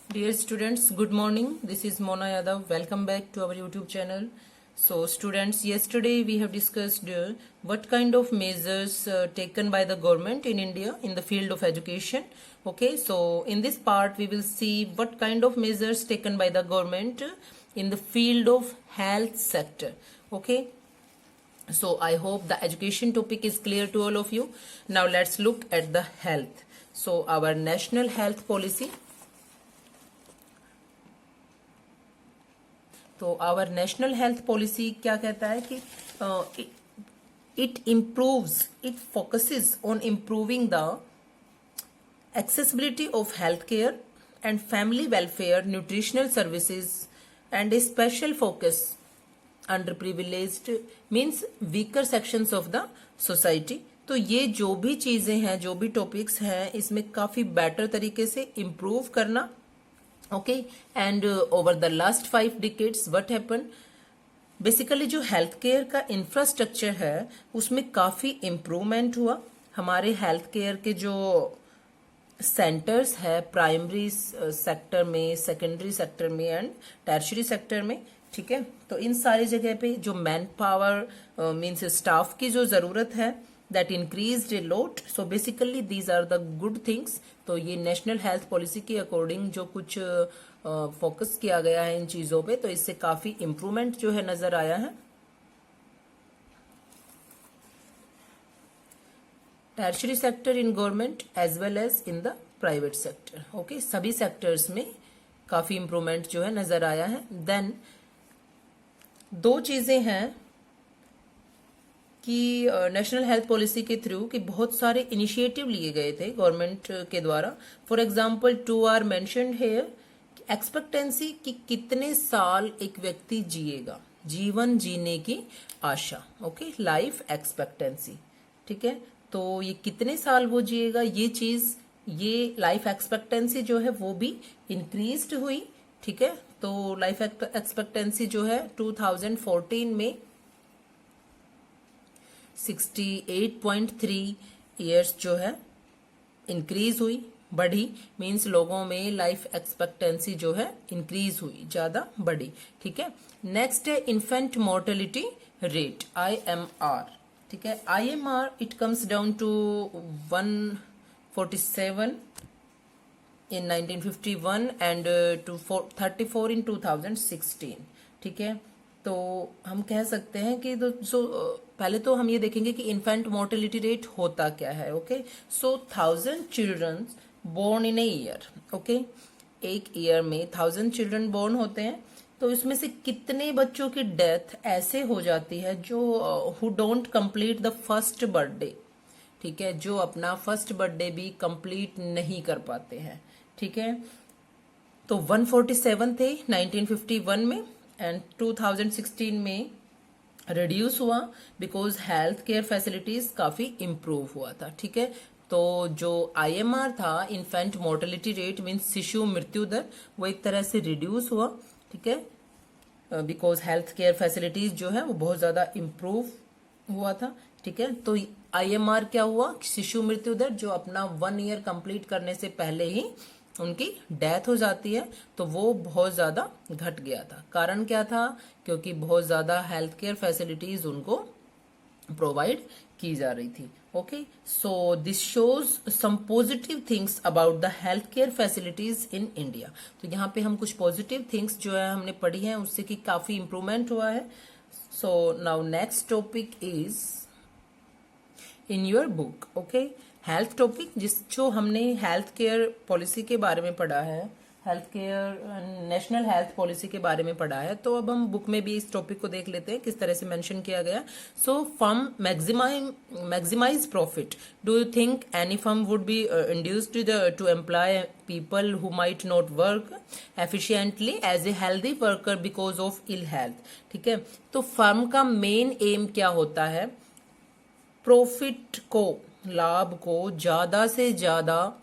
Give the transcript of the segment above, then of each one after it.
Dear students, good morning. This is Mona Yadav. Welcome back to our YouTube channel. So students, yesterday we have discussed what kind of measures taken by the government in India in the field of education. Okay, so in this part we will see what kind of measures taken by the government in the field of health sector. Okay, so I hope the education topic is clear to all of you. Now let's look at the health. So our national health policy. तो our national health policy क्या कहता है कि it improves, it focuses on improving the accessibility of healthcare and family welfare, nutritional services, and a special focus underprivileged means weaker sections of the society. तो ये जो भी चीजें हैं, जो भी टॉपिक्स हैं, इसमें काफी बेटर तरीके से इम्प्रूव करना. Okay, and over the last 5 decades what happen, basically जो हेल्थ केयर का इंफ्रास्ट्रक्चर है उसमें काफी इम्प्रूवमेंट हुआ. हमारे हेल्थ केयर के जो सेंटर्स है प्राइमरी सेक्टर में, सेकेंडरी सेक्टर में एंड टर्शियरी सेक्टर में, ठीक है, तो इन सारी जगह पे जो मैन पावर मीन्स स्टाफ की जो जरूरत है that increased a lot. So basically these are the good things. तो ये नेशनल हेल्थ पॉलिसी के अकॉर्डिंग जो कुछ फोकस किया गया है इन चीजों पे, तो इससे काफी इम्प्रूवमेंट जो है नजर आया है. Tertiary sector in government as well as in the private sector. Okay, सभी सेक्टर्स में काफी इम्प्रूवमेंट जो है नजर आया है. देन दो चीजें हैं कि नेशनल हेल्थ पॉलिसी के थ्रू कि बहुत सारे इनिशिएटिव लिए गए थे गवर्नमेंट के द्वारा. For example 2 are mentioned here. Expectancy कि कितने साल एक व्यक्ति जिएगा, जीवन जीने की आशा. ओके, लाइफ एक्सपेक्टेंसी, ठीक है, तो ये कितने साल वो जिएगा, ये चीज, ये लाइफ एक्सपेक्टेंसी जो है वो भी इंक्रीज्ड हुई. ठीक है, तो लाइफ एक्सपेक्टेंसी जो है 2014 में 68.3 ईयर्स जो है इंक्रीज हुई, बढ़ी. मींस लोगों में लाइफ एक्सपेक्टेंसी जो है इंक्रीज हुई, ज्यादा बढ़ी. ठीक है, नेक्स्ट है इन्फेंट मोर्टेलिटी रेट, IMR. ठीक है, IMR it comes down to 147 in 1951 and to 34 in 2016. ठीक है, तो हम कह सकते हैं कि पहले तो हम ये देखेंगे कि इन्फेंट मोर्टेलिटी रेट होता क्या है. Okay, so 1000 children born in a year. Okay, एक ईयर में 1000 चिल्ड्रन बोर्न होते हैं, तो इसमें से कितने बच्चों की डेथ ऐसे हो जाती है जो who don't complete the first birthday. ठीक है, जो अपना फर्स्ट बर्थडे भी कंप्लीट नहीं कर पाते हैं. ठीक है, तो 147 थे 1951 में एंड 2016 में रिड्यूस हुआ बिकॉज हेल्थ केयर फैसिलिटीज काफी इम्प्रूव हुआ था. ठीक है, तो जो IMR था, इन्फेंट मोर्टेलिटी रेट मीन्स शिशु मृत्यु दर, वो एक तरह से रिड्यूस हुआ. ठीक है, बिकॉज हेल्थ केयर फैसिलिटीज जो है वो बहुत ज्यादा इम्प्रूव हुआ था. ठीक है, तो IMR क्या हुआ, शिशु मृत्यु दर जो अपना 1 ईयर कंप्लीट करने से पहले ही उनकी डेथ हो जाती है, तो वो बहुत ज्यादा घट गया था. कारण क्या था, क्योंकि बहुत ज्यादा हेल्थ केयर फैसिलिटीज उनको प्रोवाइड की जा रही थी. Okay, so this shows some positive things about the health care facilities in India. तो यहाँ पे हम कुछ पॉजिटिव थिंग्स जो है हमने पढ़ी हैं उससे कि काफी इंप्रूवमेंट हुआ है. So now next topic is in your book. Okay, health topic जो हमने हेल्थ केयर पॉलिसी के बारे में पढ़ा है, health care national health policy के बारे में पढ़ा है, तो अब हम बुक में भी इस टॉपिक को देख लेते हैं किस तरह से मेंशन किया गया. So firm maximise profit. Do you think any firm would be induced to employ people who might not work efficiently as a healthy worker because of ill health. ठीक है, तो फर्म का मेन एम क्या होता है, profit को, लाभ को ज्यादा से ज्यादा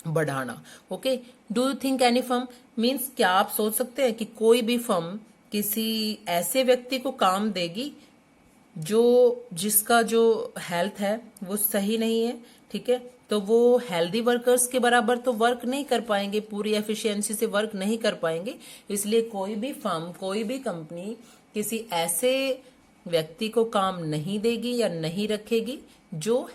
बढ़ाना. Okay, do you think any firm means क्या आप सोच सकते हैं कि कोई भी फर्म किसी ऐसे व्यक्ति को काम देगी जो जिसका जो हेल्थ है वो सही नहीं है, ठीक है, तो वो हेल्दी वर्कर्स के बराबर तो वर्क नहीं कर पाएंगे, पूरी एफिशिएंसी से वर्क नहीं कर पाएंगे। इसलिए कोई भी फर्म, कोई भी कंपनी किसी ऐसे व्यक्ति को काम नहीं देगी या नहीं रखेगी जो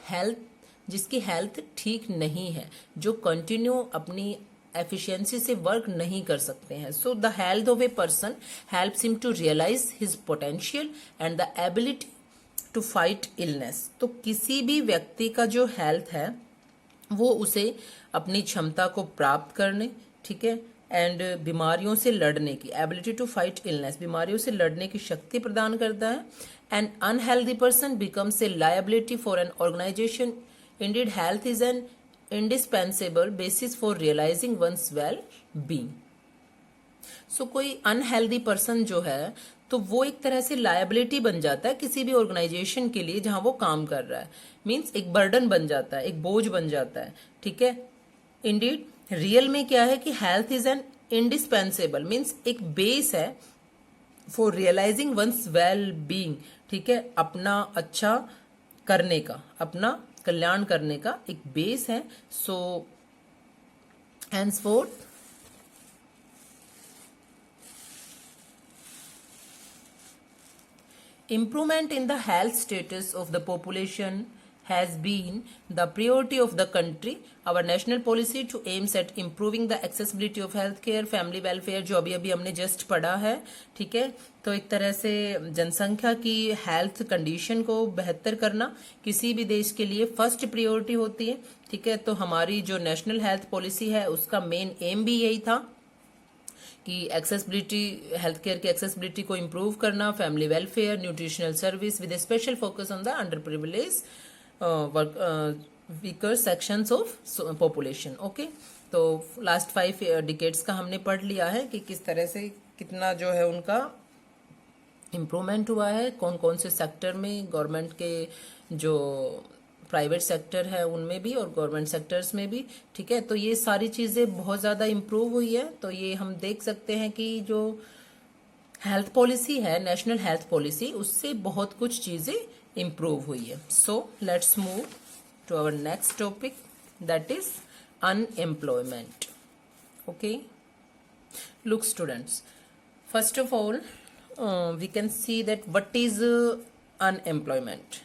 जिसकी हेल्थ ठीक नहीं है, जो कंटिन्यू अपनी एफिशिएंसी से वर्क नहीं कर सकते हैं। So the health of a person helps him to realise his potential and the ability to fight illness. तो किसी भी व्यक्ति का जो हेल्थ है वो उसे अपनी क्षमता को प्राप्त करने, ठीक है, एंड बीमारियों से लड़ने की, एबिलिटी टू फाइट इलनेस, बीमारियों से लड़ने की शक्ति प्रदान करता है। An unhealthy person becomes a liability for an organisation. Indeed health is an indispensable basis for realising one's well being. So कोई अनहेल्दी पर्सन जो है तो वो एक तरह से लायबिलिटी बन जाता है किसी भी ऑर्गेनाइजेशन के लिए जहां वो काम कर रहा है, मीन्स एक बर्डन बन जाता है, एक बोझ बन जाता है, ठीक है। इंडीड रियल में क्या है कि health is an indispensable, means एक बेस है for realising one's well being, ठीक है, अपना अच्छा करने का, अपना कल्याण करने का एक बेस है। सो henceforth improvement in the health status of the population has been the priority of the country. Our national policy to aims at improving the accessibility of health care, family welfare, जो अभी अभी हमने just पढ़ा है, ठीक है। तो एक तरह से जनसंख्या की हेल्थ कंडीशन को बेहतर करना किसी भी देश के लिए फर्स्ट प्रायोरिटी होती है, ठीक है। तो हमारी जो नेशनल हेल्थ पॉलिसी है उसका मेन एम भी यही था कि एक्सेसिबिलिटी, हेल्थ केयर की एक्सेसिबिलिटी को इम्प्रूव करना, family welfare, nutritional service with A special focus on the under privilege weaker sections of population. Okay, तो लास्ट 5 डिकेड्स का हमने पढ़ लिया है कि किस तरह से कितना जो है उनका इम्प्रूवमेंट हुआ है, कौन कौन से सेक्टर में, गवर्नमेंट के जो प्राइवेट सेक्टर है उनमें भी और गवर्नमेंट सेक्टर्स में भी, ठीक है। तो ये सारी चीज़ें बहुत ज़्यादा इम्प्रूव हुई है। तो ये हम देख सकते हैं कि जो हेल्थ पॉलिसी है, नेशनल हेल्थ पॉलिसी, उससे बहुत कुछ चीज़ें इम्प्रूव हुई है। So let's move to our next topic, that is unemployment. Okay, look students, first of all we can see that what is unemployment.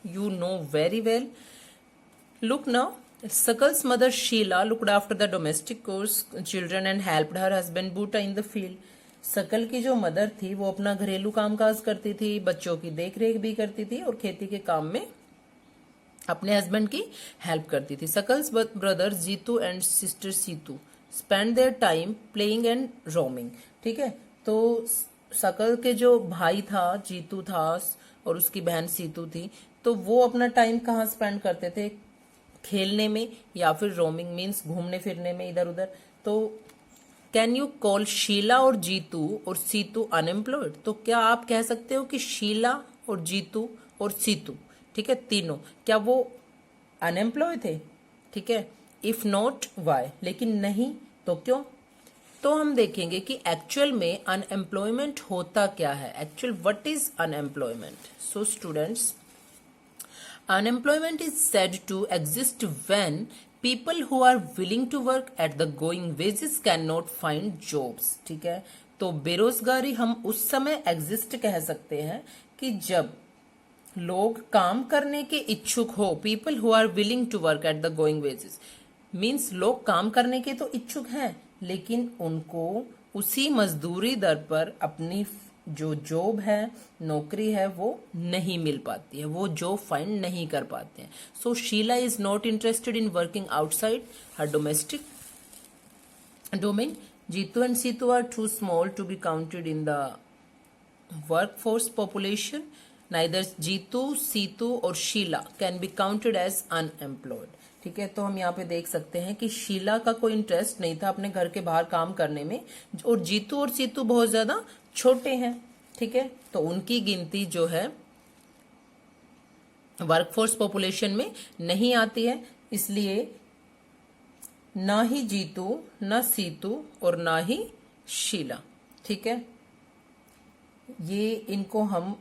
You know very well. Look now, Sakal's mother Sheila looked after the domestic children and helped her husband Bhuta in the field. सकल की जो mother थी वो अपना घरेलू कामकाज करती थी, बच्चों की देखरेख भी करती थी और खेती के काम में अपने हस्बैंड की हेल्प करती थी। Sakal's brother Jeetu and sister Seetu spend their time playing and roaming, ठीक है। तो सकल के जो भाई था जीतू था और उसकी बहन सीतू थी, तो वो अपना टाइम कहाँ स्पेंड करते थे, खेलने में या फिर रोमिंग मीन्स घूमने फिरने में इधर उधर। तो कैन यू कॉल शीला और जीतू और सीतू अनएम्प्लॉयड? तो क्या आप कह सकते हो कि शीला और जीतू और सीतू, ठीक है, तीनों, क्या वो अनएम्प्लॉय थे? ठीक है, इफ नॉट वाई, लेकिन नहीं तो क्यों? तो हम देखेंगे कि एक्चुअल में अनएम्प्लॉयमेंट होता क्या है, actual what is unemployment. So students, unemployment is said to exist when people who are willing to work at the going wages cannot find jobs, ठीक है। तो बेरोजगारी हम उस समय एग्जिस्ट कह सकते हैं कि जब लोग काम करने के इच्छुक हो, people who are willing to work at the going wages, means लोग काम करने के तो इच्छुक हैं लेकिन उनको उसी मजदूरी दर पर अपनी जो जॉब है, नौकरी है, वो नहीं मिल पाती है, वो जॉब फाइंड नहीं कर पाते हैं। So Sheela is not interested in working outside her domestic domain. Jeetu and Seetu are too small to be counted in the workforce population. Neither Jeetu, Seetu और Sheela can be counted as unemployed, ठीक है। तो हम यहाँ पे देख सकते हैं कि शीला का कोई इंटरेस्ट नहीं था अपने घर के बाहर काम करने में, और जीतू और सीतू बहुत ज्यादा छोटे हैं, ठीक है, तो उनकी गिनती जो है वर्कफोर्स पॉपुलेशन में नहीं आती है। इसलिए ना ही जीतू, ना सीतू और ना ही शीला, ठीक है, ये इनको हम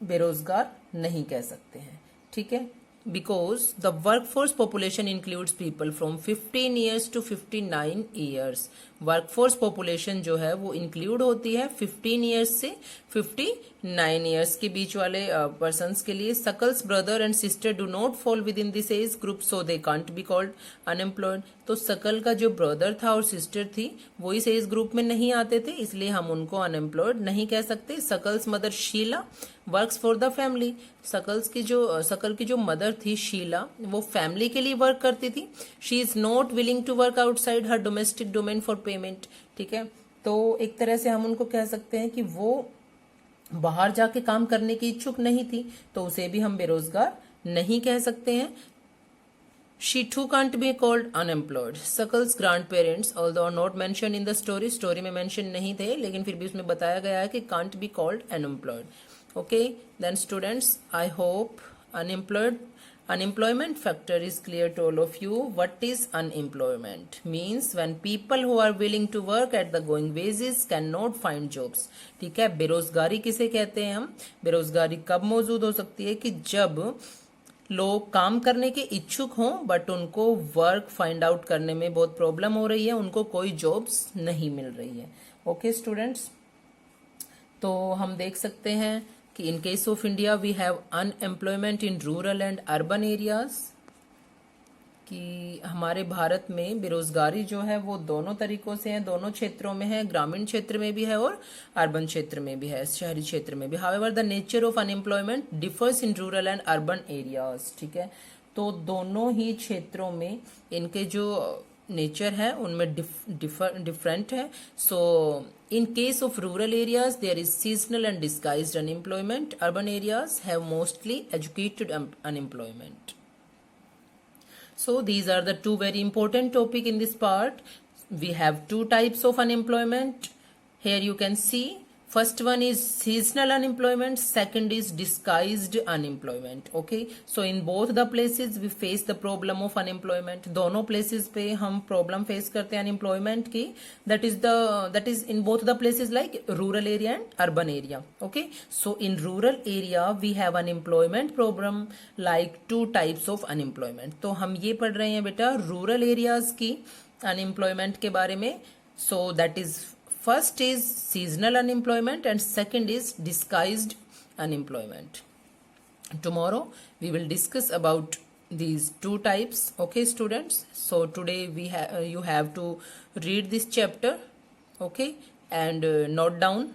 बेरोजगार नहीं कह सकते हैं, ठीक है। Because the workforce population includes people from 15 years to 59 years. Workforce population जो है वो इंक्लूड होती है 15 ईयर्स से 59 ईयर्स के बीच वाले पर्सन्स के लिए। Sakal's brother and sister do not fall within this age group, so they can't be called unemployed. तो सकल का जो ब्रदर था और सिस्टर थी वो इस एज ग्रुप में नहीं आते थे, इसलिए हम उनको अनएम्प्लॉयड नहीं कह सकते। Sakal's mother Sheela works for the family. Sakal की जो मदर थी शीला, वो फैमिली के लिए वर्क करती थी। She is not willing to work outside her domestic domain for payment, ठीक है। तो एक तरह से हम उनको कह सकते हैं कि वो बाहर जाके काम करने की इच्छुक नहीं थी, तो उसे भी हम बेरोजगार नहीं कह सकते हैं। She too can't be called unemployed. Sakal's grandparents, although not mentioned in the story में mention नहीं थे, लेकिन फिर भी उसमें बताया गया है कि can't be called unemployed. Okay, then students, I hope unemployment factor is clear to all of you. What is unemployment? Means when people who are willing to work at the going wages cannot find jobs. ठीक है, बेरोजगारी किसे कहते हैं हम? बेरोजगारी कब मौजूद हो सकती है कि जब लोग काम करने के इच्छुक हों बट उनको वर्क फाइंड आउट करने में बहुत प्रॉब्लम हो रही है, उनको कोई जॉब्स नहीं मिल रही है। ओके स्टूडेंट्स, तो हम देख सकते हैं कि in case of India we have unemployment in rural and urban areas, कि हमारे भारत में बेरोजगारी जो है वो दोनों तरीकों से है, दोनों क्षेत्रों में है, ग्रामीण क्षेत्र में भी है और अर्बन क्षेत्र में भी है, शहरी क्षेत्र में भी। However the nature of unemployment differs in rural and urban areas, ठीक है। तो दोनों ही क्षेत्रों में इनके जो नेचर है उनमें डिफरेंट है। So in case of rural areas there is seasonal and disguised unemployment, urban areas have mostly educated unemployment. So these are the two very important topic in this part. We have two types of unemployment. Here you can see first one is seasonal unemployment, second is disguised unemployment. Okay, so in both the places we face the problem of unemployment. दोनों places पे हम problem face करते हैं unemployment की. That is in both the places like rural area and urban area. Okay, so in rural area we have unemployment problem like two types of unemployment. तो हम ये पढ़ रहे हैं बेटा rural areas की unemployment के बारे में. So that is first is seasonal unemployment and second is disguised unemployment. Tomorrow we will discuss about these two types. Okay students, so today you have to read this chapter, okay, and note down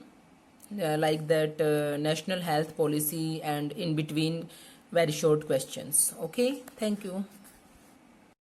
like that national health policy and in between very short questions. Okay, thank you.